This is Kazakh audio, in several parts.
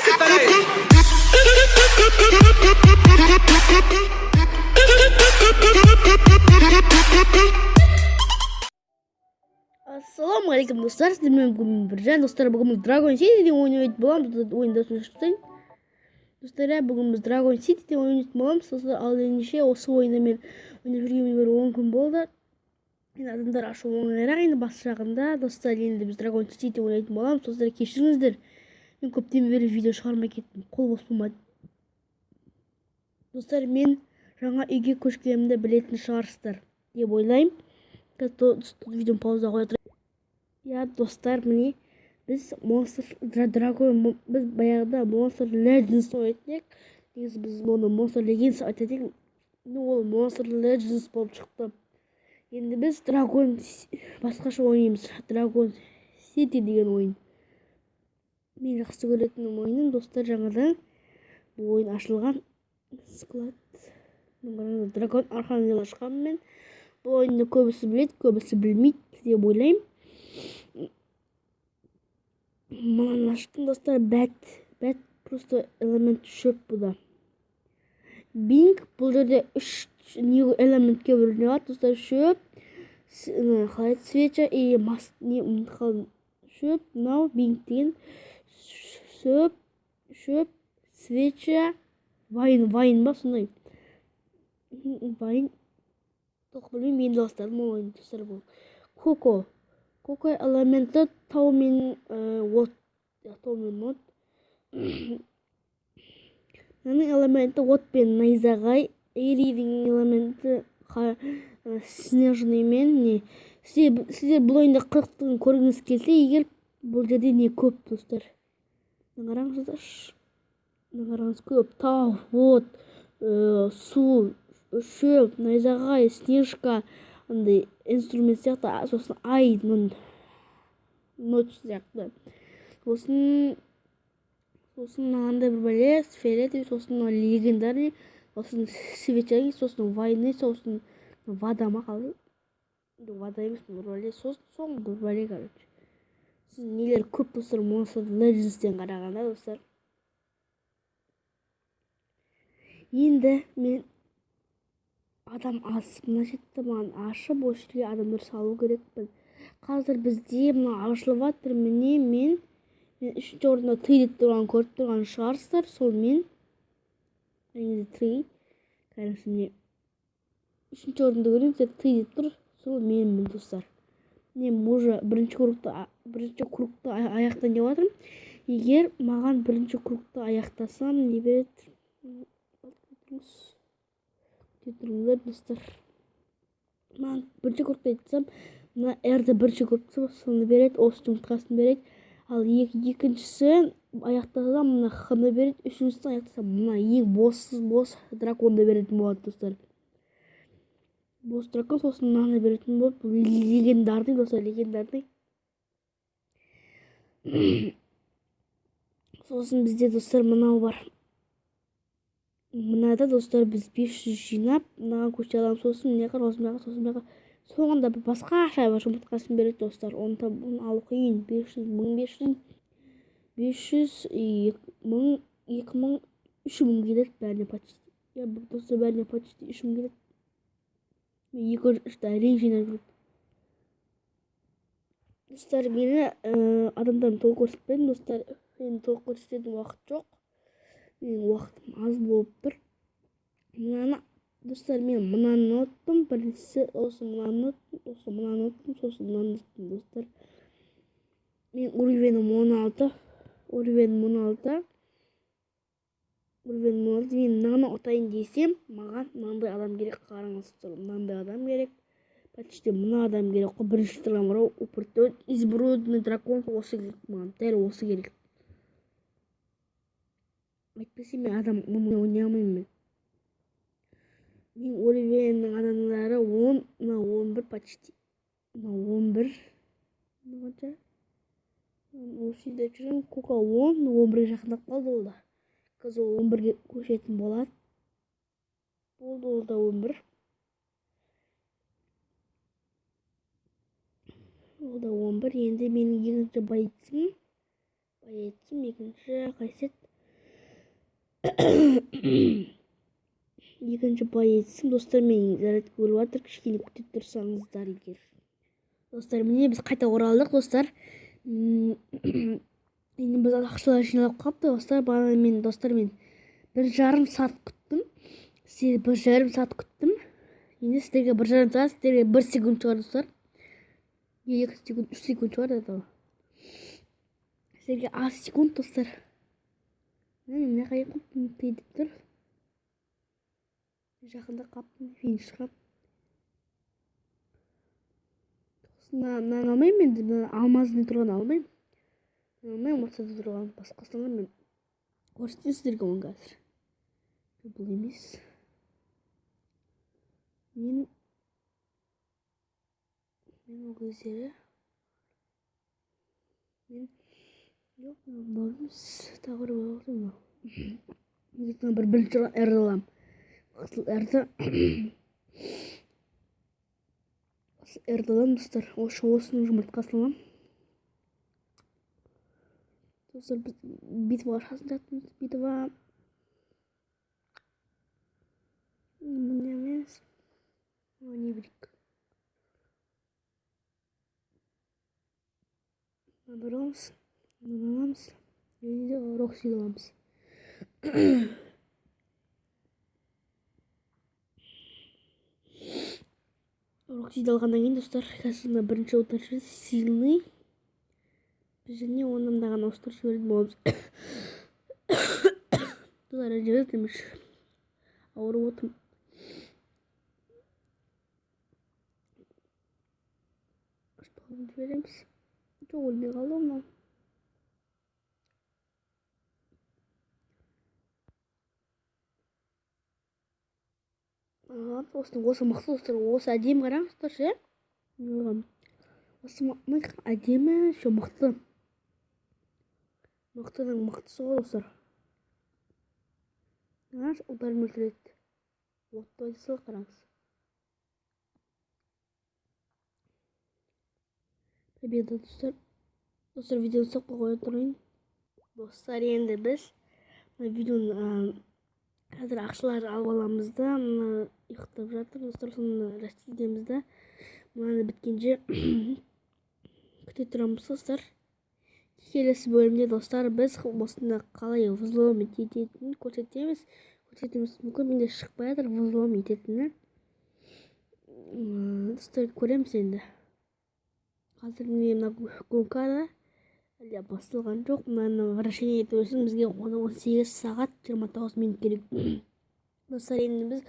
c'est pareil. Ассалаумағалейкум достар, сіздермен бүгін Біржан. Достар, бүгін біз Dragon City'де ойнайтын боламыз. Ойында сөйлесейін. Достар, бүгін біз Dragon City'де ойнайтын боламыз. Достар, ал ендеше осы ойында мен ойнап жүргеніме бір 10 күн болды. Енді адамдар ашу оңайырақ, енді бас жағында. Достар, енді біз Dragon City'де ойнайтын боламыз. Достар, кешіріңіздер. Мен көптен бері видео шығармай кеттім. Қол бос болмады. Достар, мен жаңа үйге көшкенімді білетін шығарсыздар деп ойлаймын. Видеоны пауза қоя тұрайын. Я, достар, міне біз Dragon, біз баяғыда Monster Legends ойнайтын едік. Негізі біз оны Monster Legends айтатын едік. Ол Monster Legends болып шықты. Енді біз Dragon басқаша ойнаймыз. Dragon City деген ойын. Мен жақсы көретін ойыным, достар, жаңадан бұл ойын ашылған. Склад. Dragon Archangel ашқанмен бұл ойынды көбісі біледі, көбісі білмейді деп ойлаймын. Мынаны аштым, достар, бәт просто элемент шөп бұда. Бинг бұл жерде 3 элементке бөлініп алады, достар, шөп, свеча и шөп, мынау бинг деген шөп, свеча, вайн ба, сондай. Вайн тоқ білмеймін, енді достарым ол ойын, достар, бұл Коко элементі тау мен от. Мынаның элементі от пен найзағай. Эридің элементі снежный мен. Сіздер бұл ойында қырықтығын көргіңіз келсе, егер бұл жерде не көп, достар. Нағараңыз көп. Тау, от, су, шөп, найзағай, снежка, андай инструмент сияқты, сосын ай, ночь сияқты. Сосын мынандай бір бәле, сфера деп, сосын легендарный, сосын свечаги, сосын войны, сосын вода ма қалды? Вода емес, бір бәле, сосын бір бәле, короче. Сіз нелер көп, достар, Monster Legends'тен қарағанда, достар. Енді мен адам аз, мына жетті маған ашып, осы жерге адамдар салу керекпін. Қазір бізде мына ашылып жатыр, міне мен 3-ші орында 3 деп тұрған көріп тұрған шығарсыздар, сол мен. Әйнеді 3, кәрімсі міне 3-ші орында көріңіздер, 3 деп тұр, сол менмін, достар. Мен уже бірінші кругты аяқтан деп жатырмын. Егер маған бірінші кругты аяқтасам, не береді? Тұрыңдар, достар. Маған бірінші кругты айтсам, мына әрді бірінші кругты соны береді, осы жұмыртқасын береді. Ал екіншісі аяқтасам, мына хыны береді, үшіншісін аяқтасам, мына ең бос драконды беретін болады, достар. Бос дракон, сосын мынаны беретін болады. Бұл легендарный, достар, легендарный. Сосын бізде, достар, мынау бар. Мынада, достар, біз 500 жинап, мынаған көше аламын, сосын сосын соңында басқа аша бар жұмыртқасын береді, достар. Оны алу қиын. 500, 1500, 500, 2000, 2000, 3000 келеді бәріне почти. Я, достар, бәріне почти 3000 келеді. Мен 2-3 әрең жинап жүріп. Достар, мені адамдарын толық көрсетпедім, достар. Мен толық көрсететін уақыт жоқ. Менің уақытым аз болып тұр. Достар, мен мынаны ұттым. Біріншісі осы мынаны ұттым, сосын мынаны ұттым, достар. Мен уровенім 16. Мен мынаны ұтайын десем, маған мынандай адам керек, қараңыз, мынандай адам керек. Почти мына адам керек, бірінші тұрған бар, изумрудный дракон, осы керек маған, дәл осы керек. Айтпесе мен адам ойнай алмаймын. Мен уровеннің адамдары 10, 11 почти. 11. Осы үйде жүрген Кока 10, 11-ге жақындап қалды ол да. Қыз ол 11-ге көшетін болады. Болды ол да 11. Ол да 11. Енді менің екінші бойцым байетсім, екінші қайсет. Екінші байетсім. Достар, мен зарядка өліп жатыр, кішкене күтіп тұрсаңыздар егер. Достар, міне біз қайта оралдық, достар. Енді біз ақшалар жиналып қалыпты, достар. Бағана мен 1,5 сағат күттім. Сіздерге 1,5 сағат күттім. Енді сіздерге 1,5 сағат, сіздерге 1 секунд шығар, достар. 2 секунд, 3 секунд шығар еді. Сіздерге аз секунд, достар. Міне қай қаптым тейдіп тұр. Жақында қаптым финишқа. Мынаны алмаймын енді, алмазын тұрған алмаймын. Алмаймын, мақсады тұрған басқасына мен көрсетейін сіздерге оны қазір. Бұл емес. Мен ол кездері жоқ, бұл емес, тағыр болғым ба. Негізінен бірінші әрді алам. Әрді алам, достар. Осының жұмыртқасын алам. Достар, біз битва ашасын жаттымыз. Битва міне емес. Не білік. Аламыз. Аламыз. Енді Роксиді аламыз. Роксиді алғаннан кейін, достар, қазіргі бірінші отаршы сильный. Біз және онымдаған остар жіберді боламыз. Достар, жіберді демеш. Ауырып отырмын. Ашпағын жібереміз. Жоқ, өлмей қалды ма? Осы мықты, достар. Осы әдемі қараңыздар, ше? Осы әдемі, ше мықты. Мықтының мықтысы ғой, достар. Удар мөлтіреді. Отты айтысы қараңыз. Победа, достар. Достар, видеоны соққа қоя тұрайын. Достар, енді біз видеоны қазір ақшалар алып аламыз да, ұйықтап жатыр. Достар, соны растидеміз да. Мынаны біткенше күте тұрамыз, достар. Келесі бөлімде, достар, біз осында қалай взлом ететінін көрсетеміз. Мүмкін менде шықпай жатыр взлом ететіні. Достар, көреміз енді. Қазір міне мына гонкада әлде басылған жоқ. Мынаны вращение ету үшін бізге 18 сағат 29 минут керек. Достар, енді біз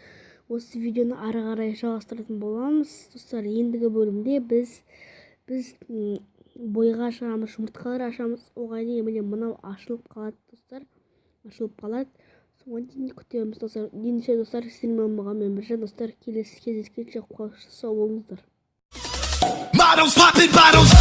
осы видеоны ары қарай жалғастыратын боламыз. Достар, ендігі бөлімде біз бойға ашамыз, жұмыртқалар ашамыз. Оған дейін міне мынау ашылып қалады, достар. Ашылып қалады. Соған дейін күтеміз, достар. Ендеше, достар, сіздермен болғанмен бірге, достар, келесі кездескенше сау болыңыздар. Models popping bottles.